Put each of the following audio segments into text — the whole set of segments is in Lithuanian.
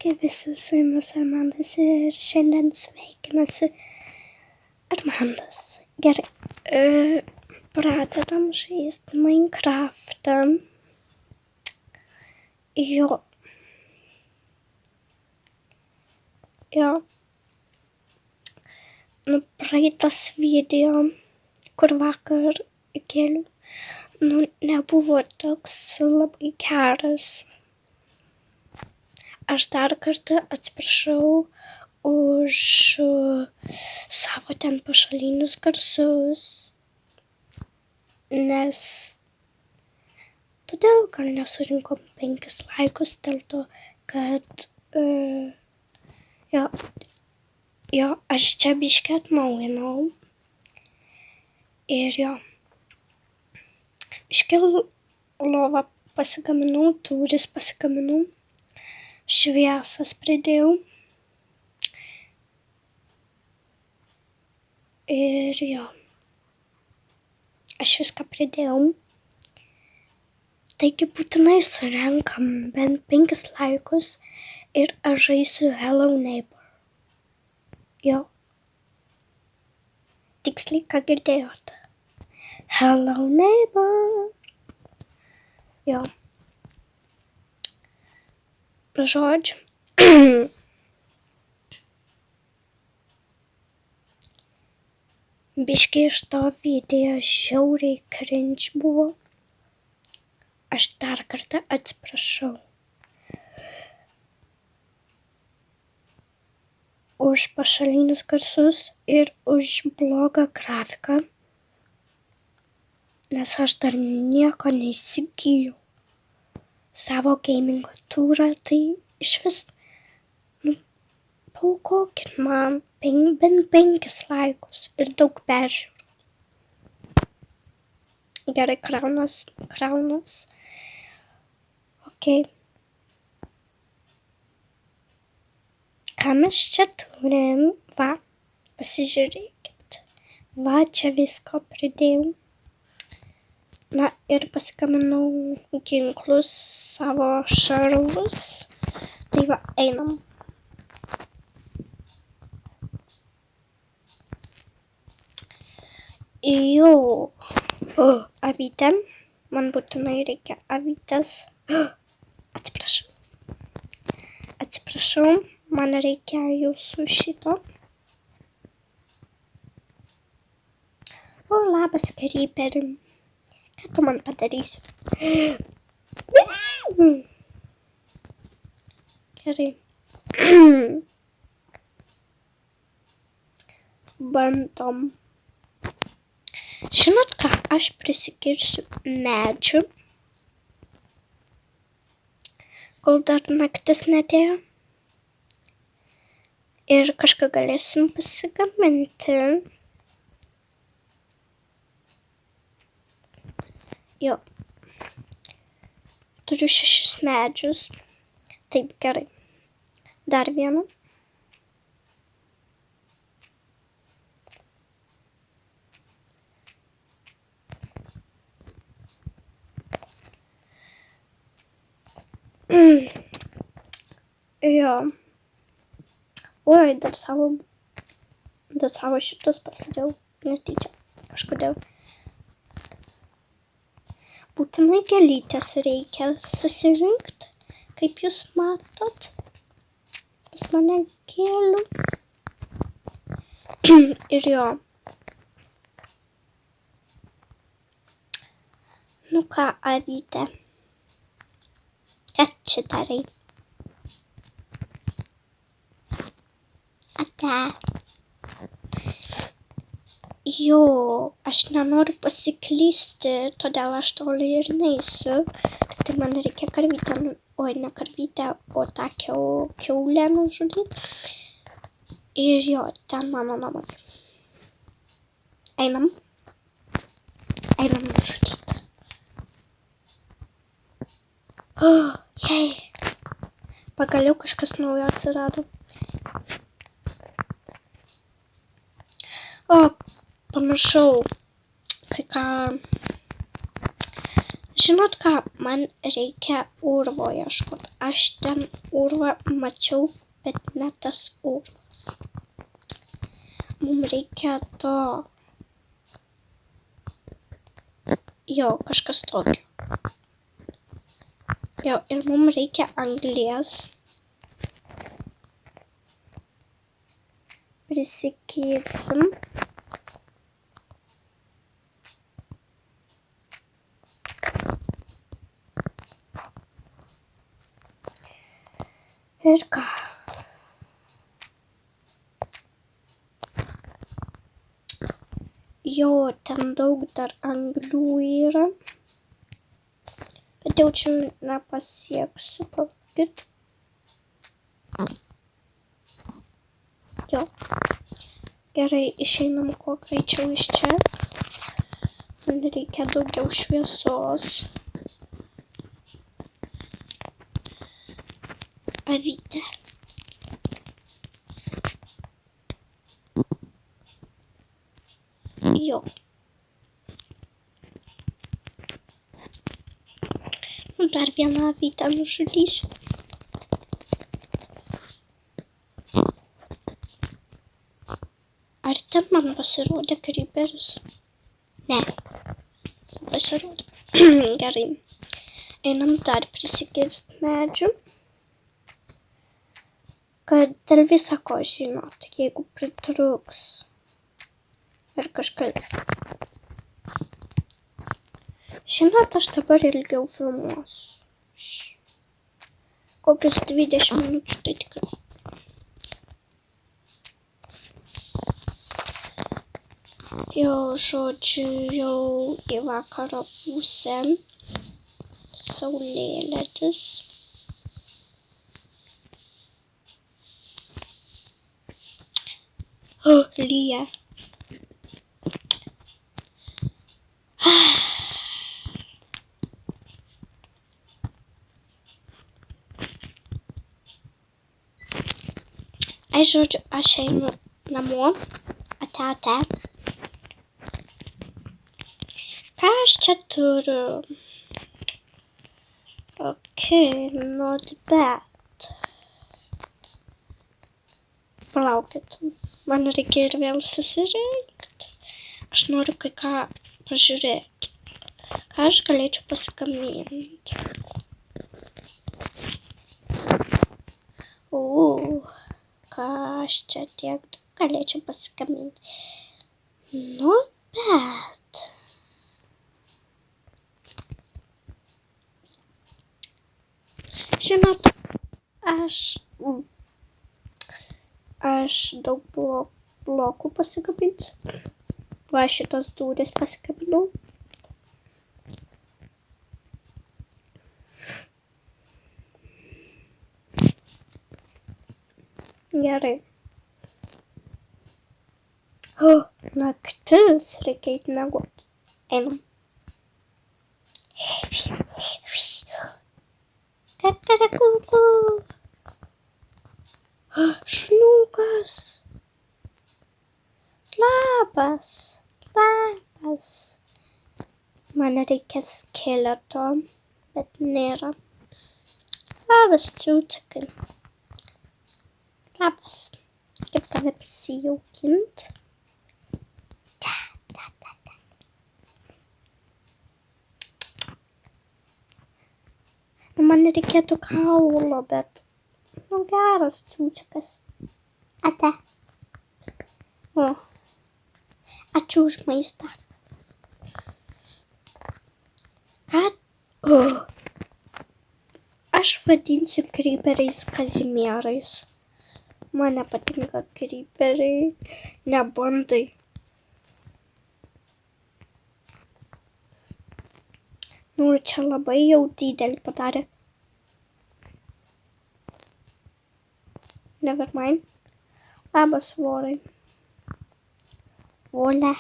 Sveiki visi, su jumis Armandas ir šiandien sveikinasi Armandas. Gerai, pradedam žaisti Minecraftą. Jo. Praeitas video, kur vakar kėliau, nebuvo toks labai geras. Aš dar kartą atsiprašau už savo ten pašalinius garsus, nes todėl gal nesurinkom 5 laikus dėl to, kad aš čia biškį atnaujinau ir biškį lovą pasigaminau, tūris pasigaminau, šviesas pridėjau ir aš viską pridėjau. Taigi būtinai surenkam bent 5 laikus ir aš žaisiu Hello Neighbor. Tiksliai, ką girdėjote. Hello Neighbor. Žodžiu. Biškį iš to video žiauriai cringe buvo. Aš dar kartą atsiprašau už pašalinius garsus ir už blogą grafiką, nes aš dar nieko neįsigijau. Savo gamingo turą, tai išvis, paaukokit man bent 5 laikus ir daug peržiūrų. Gerai, kraunas. Ok. Ką mes čia turim? Va, pasižiūrėkit. Va, čia visko pridėjau. Na ir pasigaminau ginklus, savo šarvus. Tai va, einam. Avytė. Man būtinai reikia avytės. Atsiprašau, man reikia jūsų šito. Labas, Creeperi. Ką tu man padarysi? Gerai. Bandom. Žinot ką, aš prisikirsiu medžių, kol dar naktis neatėjo. Ir kažką galėsim pasigaminti. Turiu 6 medžius. Taip, gerai. Dar vieną. Oi, dar savo šitus pasidėjau netyčia kažkodėl. Būtinai gėlytės reikia susirinkti, kaip jūs matot. Pas mane gėlių. Ir Nu ką, avytė. Ką čia darai? Aš nenoriu pasiklysti, todėl aš toli ir neisiu. Tai man reikia karvytę, ne karvytę, o tą kiaulę nužudyti. Ir ten mano namai. Einam nužudyti. Jei. Pagaliau kažkas naujo atsirado. Pamiršau kai ką Žinot ką, man reikia urvo ieškot. Aš ten urvą mačiau, bet ne tas urvas. Mums reikia to. Jo, kažkas tokio. Jo, ir mums reikia anglies. Prisikirsim. Ir ką? Jo, ten daug dar anglių yra. Bet jau čia nepasieksiu, palaukit. Jo. Gerai, išeinam kuo greičiau iš čia. Man reikia daugiau šviesos. Avytė. Jo. Dar vieną avytę nužudysiu. Ar ten man pasirodė kryperis? Ne. Pasirodė. Gerai. Einam dar prisikirst medžių. Kad dėl viso ko žinot, jeigu pritruks. Ar kažkas. Žinot, aš dabar ilgiau filmuosiu. Kokius 20 minučių tai tikrai. Jau, žodžiu, jau į vakaro pusę. Saulėlydis. Lyja. Ai, žodžiu, aš einu namo. Ate. Ką aš čia turiu? Not bad. Palaukit, man reikia ir vėl susirinkti. Aš noriu kai ką pažiūrėti. Ką aš galėčiau pasigaminti? Ką aš čia tiek galėčiau pasigaminti? Not bad. Žinot, aš daug blokų pasigabinsiu. Va, šitas durys pasigabinau. Gerai. Naktis, reikia eiti miegot. Einam. Kakarakuku. Šniukas. Labas. Man reikia skeleto, bet nėra. Labas, čiūčikai. Labas. Kaip tave prisijaukint? Man reikėtų kaulo, bet geras čiūčikas. Ate. Ačiū už maistą. Aš vadinsiu kryperiais Kazimierais. Man nepatinka kryperiai. Nebandai. Čia labai jau didelį padarė. Nevermind. Labas, vorai. Volė.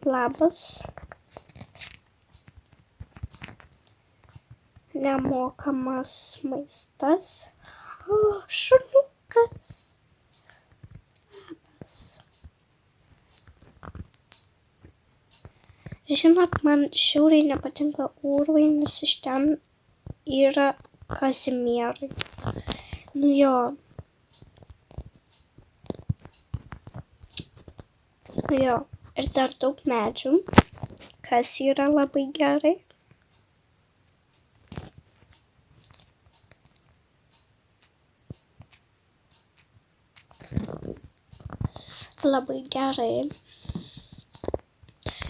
Labas. Nemokamas maistas. Šuniukas. Labas. Žinot, man žiauriai nepatinka Urvai, nes iš ten yra Kazimierai. Nu jo. Nu jo. Ir dar daug medžių, kas yra labai gerai. Labai gerai.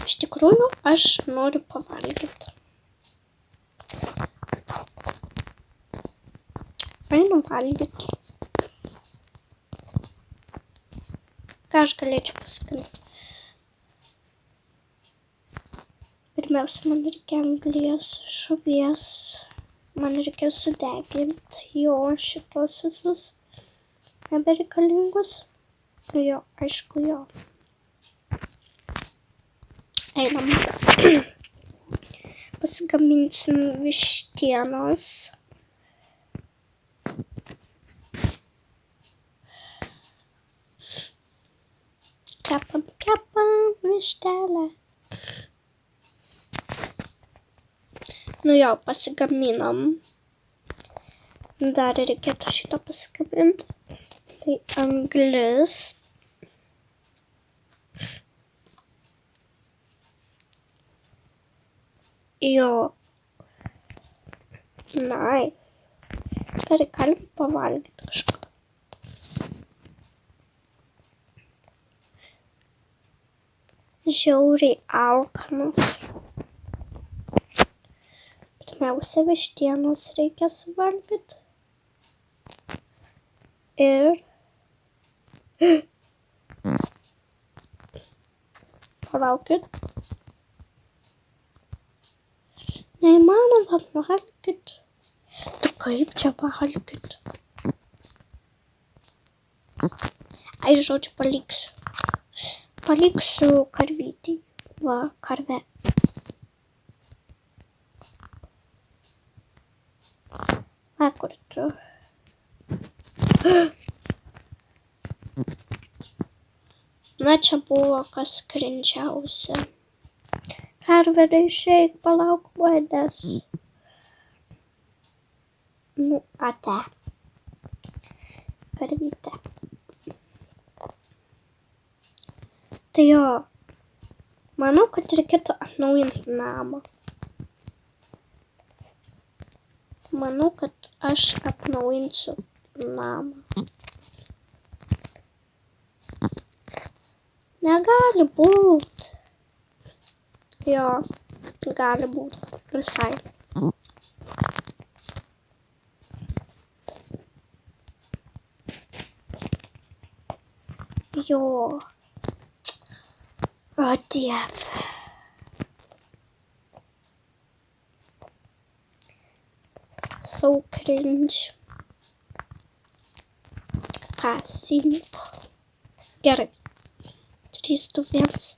Iš tikrųjų, aš noriu pavalgyti. Einu valgyti. Ką aš galėčiau pasakyti? Pirmiausia, man reikia anglies, žuvies. Man reikia sudeginti jo šitos visus nebereikalingus. Jo, aišku, jo. Einam. Pasigaminsim vištienos. Kepam vištelę. Nu jo, pasigaminam. Dar reikėtų šitą pasigaminti. Tai anglis. Jo. Nice. Gerai, galim pavalgyti kažką. Žiauriai alkanas. Pirmiausia, vištienos reikia suvalgyti. Ir palaukit. Neįmanoma valgyt. Tai kaip čia valgyt? Ai, žodžiu, paliksiu. Paliksiu karvytį. Va, karvę. Va, kur tu? Na, čia buvo kas krinčiausia. Karvė, išeik, palauk manęs. Nu, ate. Karvytė. Tai jo, manau, kad reikėtų atnaujinti namą. Manau, kad aš atnaujinsiu namą. Negali būt. Jo, gali būt. Visai. Jo. O Dieve. So cringe. Pasimp. Gerai. 3, 2, 1.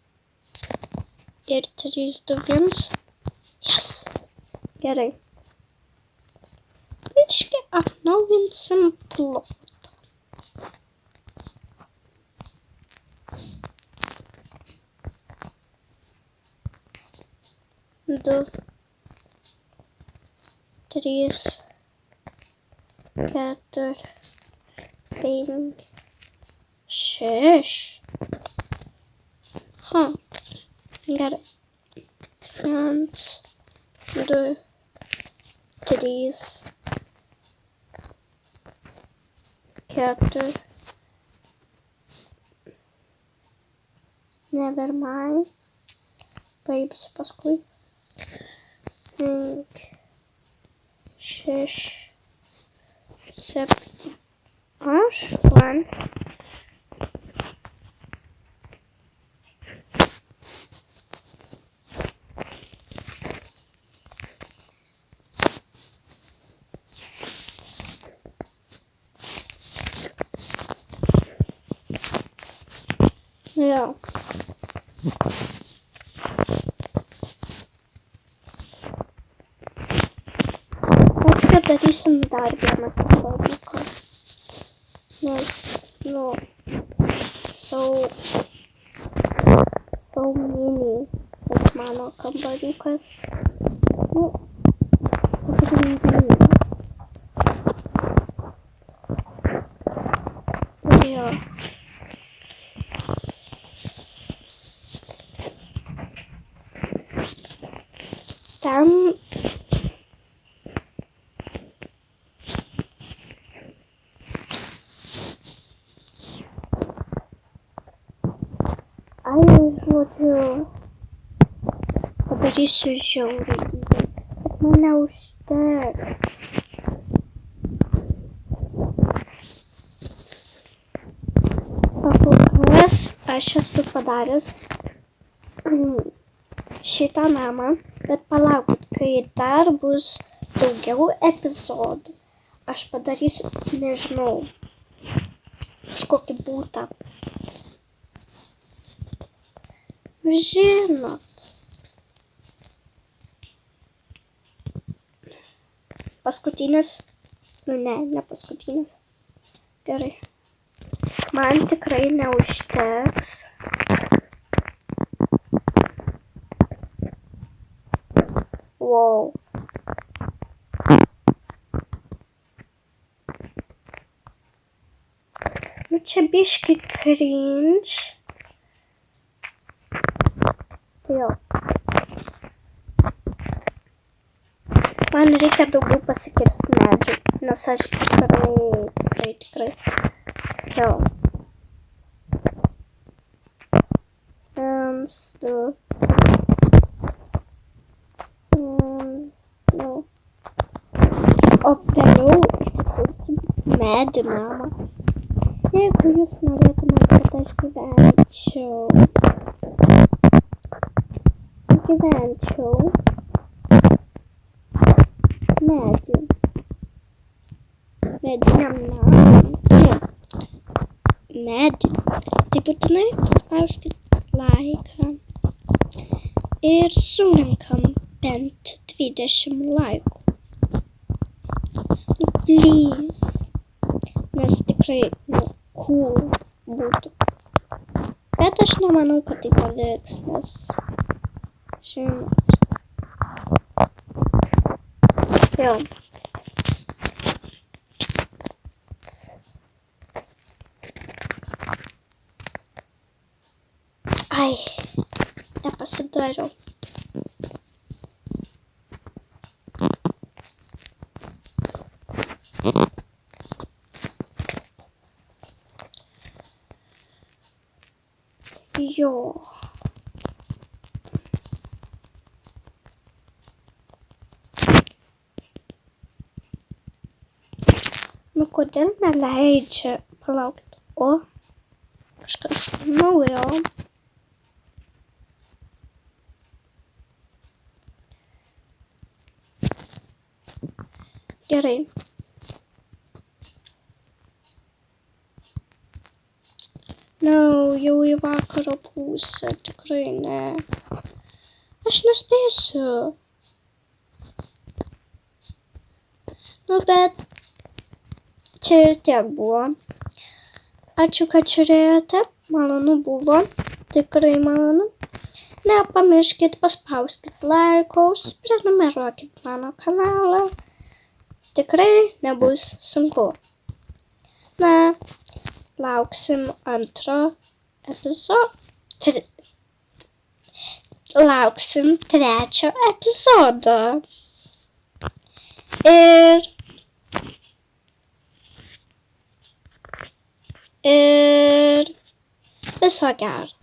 Ir 3, 2, 1. Yes. Gerai. Biškį atnaujinsim plotą. Du, 3, 4, 5, 6. Gerai. 1, 2, 3, 4. Never mind. Paimsiu paskui. 5, 6, 7, 8. Jo. Mes padarysim dar vieną kabliuką. Nes, nu, so mini, kaip mano Ai, žodžiu, padarysiu žiauriai didelį, bet man neužteks. Pakolkas aš esu padaręs šitą namą, bet palaukit, kai dar bus daugiau epizodų, aš padarysiu, nežinau, kažkokį būtą. Žinot. Paskutinis. Nu ne paskutinis. Gerai. Man tikrai neužteks. Wow. Nu čia biški cringe. Jo. Man reikia daugiau pasikirsti medžių, nes aš tikrai. Jo. 1, 2. O vėliau įsikursim medį namą. Jeigu jūs norėtumėte, kad aš gyvenčiau mediniam namui. Medį. Tai būtinai spauskit laiką. Ir surinkam bent 20 laikų. Nu, please. Nes tikrai, cool būtų. Bet aš nemanau, kad tai pavyks, nes žinot. Jo. Ai, nepasidariau. Jo. Nu, kodėl neleidžia? Palaukit. O, kažkas naujo. Gerai. Jau į vakaro pusę, tikrai ne. Aš nespėsiu. Nu, bet čia ir tiek buvo. Ačiū, kad žiūrėjote. Malonu buvo. Tikrai malonu. Nepamirškit, paspauskit laikus, prenumeruokit mano kanalą. Tikrai nebus sunku. Na, lauksim antro epizodo. Lauksim trečio epizodo. Ir viso gero.